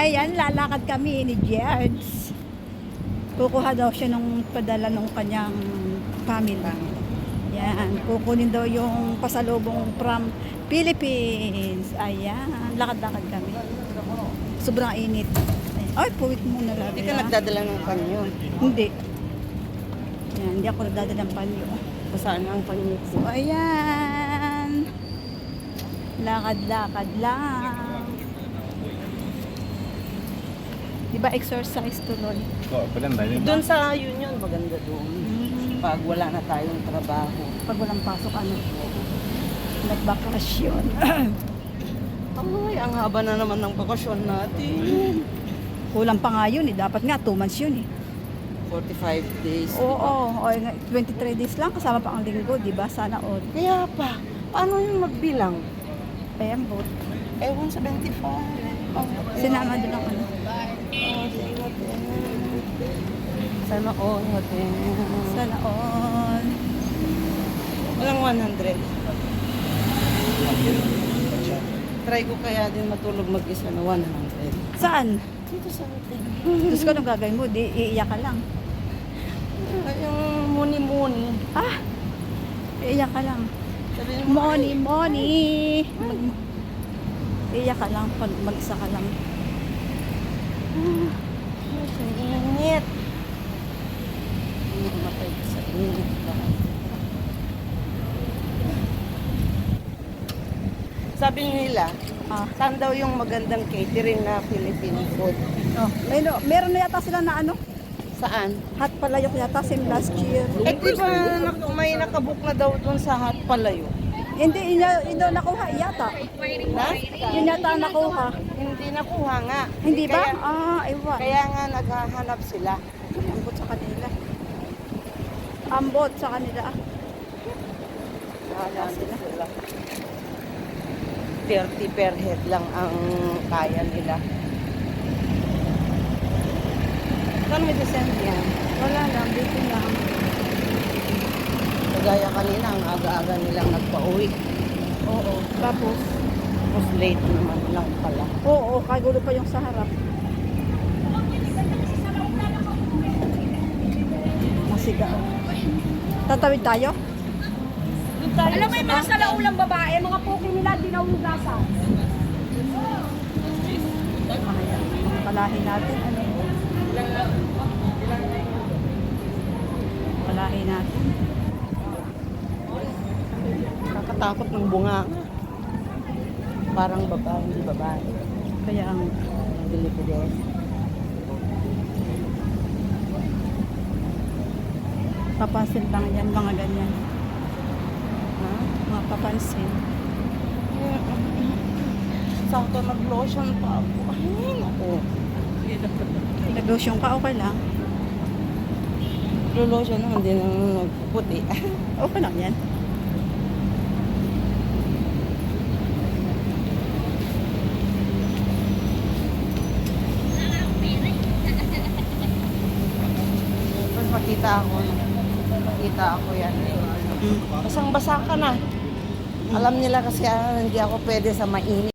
Ayan, lalakad kami ni Gerds. Kukuha daw siya nung padala nung kanyang family. Yan, kukunin daw yung pasalubong from Philippines. Ayan, lakad-lakad kami. Sobrang init. Ayan. Ay, puwit muna lang. Hindi ka nagdadala ng panyo. Hindi. Yan, hindi ako nagdadala ng panyo. Saan ang panyo? So, ayan. Lakad-lakad lang. Diba exercise tuloy? Doon sa Union, maganda doon. Pag wala na tayong trabaho. Pag walang pasok, ano? Nagbakasyon. Ay, ang haba na naman ng bakasyon natin. Kulang pa nga yun eh. Dapat nga 2 months yun eh. 45 days. Oo, 23 days lang. Kasama pa ang linggo, diba? Sana all. Kaya pa, paano yung magbilang? Ayan, both. Ewan sa 25. Sinama doon ang ano. Sana all natin. Sana all. Walang 100. Try ko kaya din matulog mag-isa na 100. Saan? Dito sa hotel. Tapos ko nung gagawin mo, di iiyak ka lang. Yung muni-muni. Ah! Iiyak ka lang. Sabi niyo, Money! Iiyak ka lang pag mag-isa ka lang. init. Hindi matay ka sa init ba? Sabi nila, saan daw yung magandang catering na Philippine food? Oh, meron na yata sila na ano? Saan? Hot palayok yata same last year. Eh, di ba may nakabook na daw dun sa Hot Palayo? Hindi nakuha yata. Na? Yun yata ang nakuha. Hindi nakuha nga. Hindi ba? Kaya, Ewan. kaya nga naghahanap sila. Ambot sa kanila. Ambot sa kanila. Wala sila. 30 per head lang ang kaya nila. Saan may descent yan? Wala lang, dito lang. Kagaya kanina, ang aga-aga nilang nagpa-uwi. Oo. Tapos, Tapos late naman lang pala. oo, kagulo pa yung sa harap. Masiga. Tatawid tayo? Alam mo yung mga salaulang babae, mga puki nila, dinahugasan. Ayan, mga kalahi natin. Ano? Kalahi natin. Nakatakot ng bunga. Parang babae, hindi babae. Kaya ang Pilipides. papansin lang yan, mga ganyan. Ha? Mga papansin. Sakto nag-lotion pa ako. Ay, naku. Nag-lotion ka, okay lang. Nag-lotion naman din ang nagpuputi. Okay lang yan. Tapos makita ako yan. Basang-basa ka na. Alam nila kasi hindi ako pwede sa mainit.